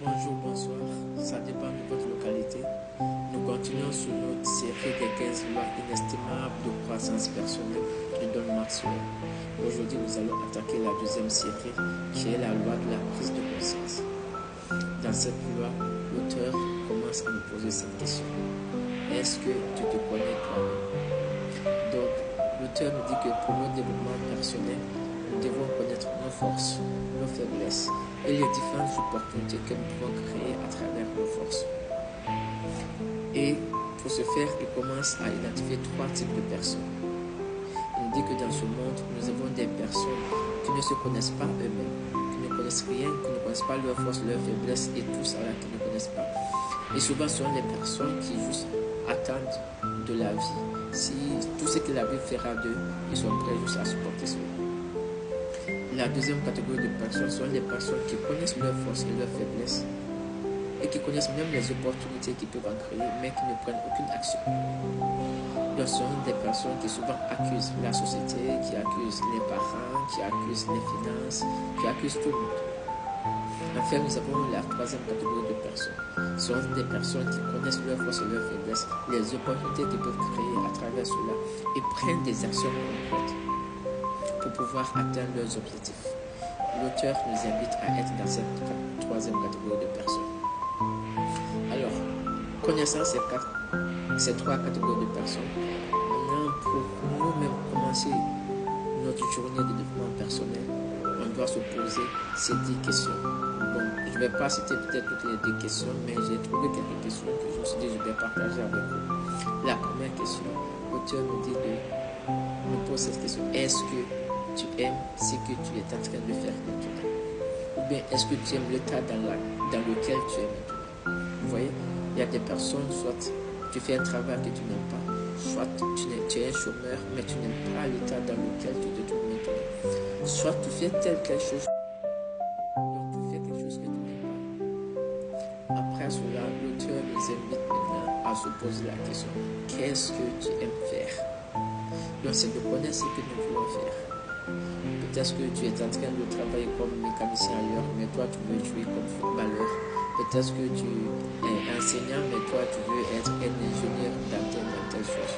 Bonjour, bonsoir, ça dépend de votre localité. Nous continuons sur notre série des 15 lois inestimables de croissance personnelle de Don Maxwell. Aujourd'hui, nous allons attaquer la deuxième série qui est la loi de la prise de conscience. Dans cette loi, l'auteur commence à nous poser cette question. Est-ce que tu te connais toi-même? Donc, l'auteur nous dit que pour notre développement personnel, nous devons connaître nos forces, nos faiblesses et les différentes opportunités que nous pouvons créer à travers nos forces. Et pour ce faire, il commence à identifier 3 types de personnes. Il nous dit que dans ce monde, nous avons des personnes qui ne se connaissent pas eux-mêmes, qui ne connaissent rien, qui ne connaissent pas leurs forces, leurs faiblesses et tout ça là qui ne connaissent pas. Et souvent, ce sont les personnes qui juste attendent de la vie. Si tout ce que la vie fera d'eux, ils sont prêts juste à supporter cela. La deuxième catégorie de personnes sont les personnes qui connaissent leurs forces et leurs faiblesses et qui connaissent même les opportunités qu'ils peuvent en créer, mais qui ne prennent aucune action. Donc, ce sont des personnes qui souvent accusent la société, qui accusent les parents, qui accusent les finances, qui accusent tout le monde. Enfin, nous avons la troisième catégorie de personnes. Ce sont des personnes qui connaissent leurs forces et leurs faiblesses, les opportunités qu'ils peuvent créer à travers cela et prennent des actions concrètes pour pouvoir atteindre leurs objectifs. L'auteur nous invite à être dans cette troisième catégorie de personnes. Alors, connaissant ces 3 catégories de personnes, maintenant pour nous-mêmes commencer notre journée de développement personnel, on doit se poser ces 10 questions. Bon, je ne vais pas citer peut-être toutes les 10 questions, mais j'ai trouvé quelques questions que je me suis dit je vais partager avec vous. La première question, l'auteur nous dit nous pose cette question. Est-ce que tu aimes ce que tu es en train de faire maintenant? Ou bien est-ce que tu aimes l'état dans lequel tu es maintenant? Vous voyez, il y a des personnes, soit tu fais un travail que tu n'aimes pas, soit tu es un chômeur, mais tu n'aimes pas l'état dans lequel tu te trouves maintenant. Soit tu fais quelque chose, donc tu fais quelque chose que tu n'aimes pas. Après cela, l'auteur nous invite maintenant à se poser la question. Qu'est-ce que tu aimes faire? Donc c'est de connaître ce que nous voulons faire. Peut-être que tu es en train de travailler comme mécanicien ailleurs, mais toi tu veux jouer comme footballeur. Peut-être que tu es enseignant, mais toi tu veux être un ingénieur dans telle chose.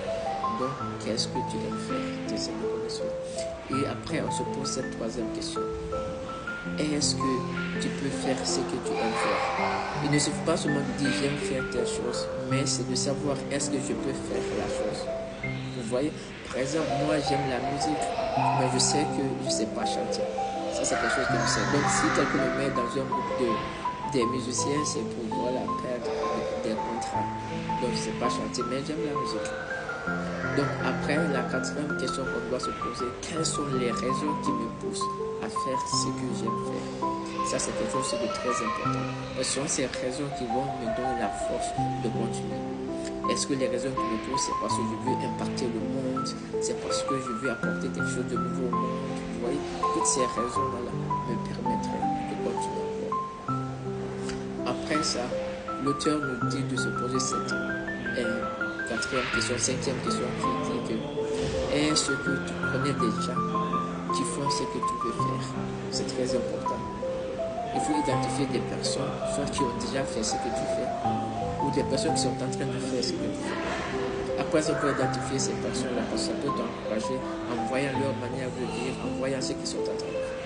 Donc, qu'est-ce que tu aimes faire? T'essaies de connaître cela. Et après, on se pose cette troisième question. Est-ce que tu peux faire ce que tu aimes faire? Il ne suffit pas seulement de dire j'aime faire telle chose, mais c'est de savoir est-ce que je peux faire la chose. Vous voyez, par exemple, moi j'aime la musique, mais je sais que je ne sais pas chanter. Ça c'est quelque chose que je sais. Donc si quelqu'un me met dans un groupe des musiciens, c'est pour voilà, perdre des contrats. Donc je ne sais pas chanter, mais j'aime la musique. Donc après, la 4e question qu'on doit se poser, quelles sont les raisons qui me poussent à faire ce que j'aime faire? Ça c'est quelque chose de très important. Ce sont ces raisons qui vont me donner la force de continuer. Est-ce que les raisons qui me poussent, c'est parce que je veux impacter le monde, c'est parce que je veux apporter quelque chose de nouveau au monde? Vous voyez, toutes ces raisons-là me permettraient de continuer encore. Après ça, l'auteur nous dit de se poser cette 4e question, 5e question qui dit que est-ce que tu connais des gens qui font ce que tu veux faire? C'est très important. Il faut identifier des personnes, soit qui ont déjà fait ce que tu fais, ou des personnes qui sont en train de faire ce que tu fais. Après, on peut identifier ces personnes-là parce que ça peut t'encourager en voyant leur manière de vivre, en voyant ce qu'ils sont en train de faire.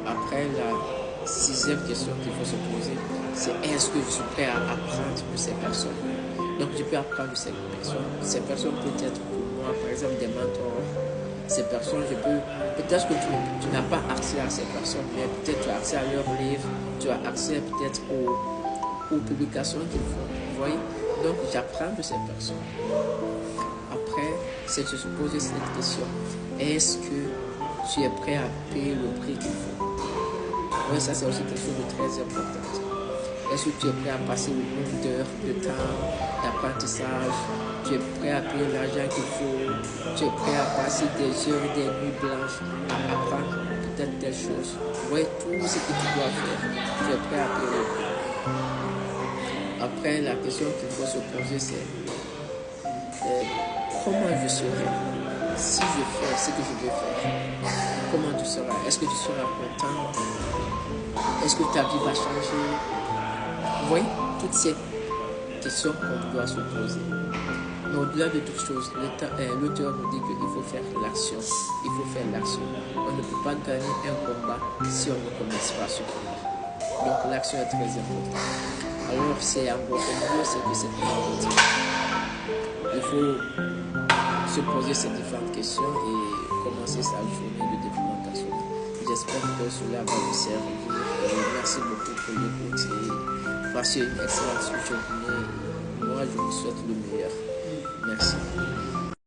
Après, la 6e question qu'il faut se poser, c'est est-ce que je suis prêt à apprendre de ces personnes? Donc, je peux apprendre de ces personnes. Ces personnes peuvent être pour moi, par exemple, des mentors. Ces personnes, peut-être que tu n'as pas accès à ces personnes, mais peut-être tu as accès à leurs livres, tu as accès peut-être aux publications qu'ils font. Vous voyez? Donc, j'apprends de ces personnes. Après, c'est de se poser cette question. Est-ce que tu es prêt à payer le prix qu'il faut? Oui, ça c'est aussi quelque chose de très important. Est-ce que tu es prêt à passer le nombre d'heures de temps d'apprentissage? Tu es prêt à payer l'argent qu'il faut? Tu es prêt à passer des heures et des nuits blanches à apprendre peut-être telle chose? Vous voyez tout ce que tu dois faire. Tu es prêt à payer le prix. Après, la question qu'il faut se poser, c'est comment je serai si je fais ce que je veux faire? Comment tu seras? Est-ce que tu seras content? Est-ce que ta vie va changer? Vous voyez, toutes ces questions qu'on doit se poser. Mais au-delà de toutes choses, l'auteur nous dit qu'il faut faire l'action. Il faut faire l'action. On ne peut pas gagner un combat si on ne commence pas ce combat. Donc l'action est très importante. Alors c'est en gros, c'est que c'est important. Il faut se poser ces différentes questions et commencer sa journée de développement personnel. J'espère que cela va vous servir. Merci beaucoup pour l'écoute et passez une excellente journée. Moi, je vous souhaite le meilleur. Merci.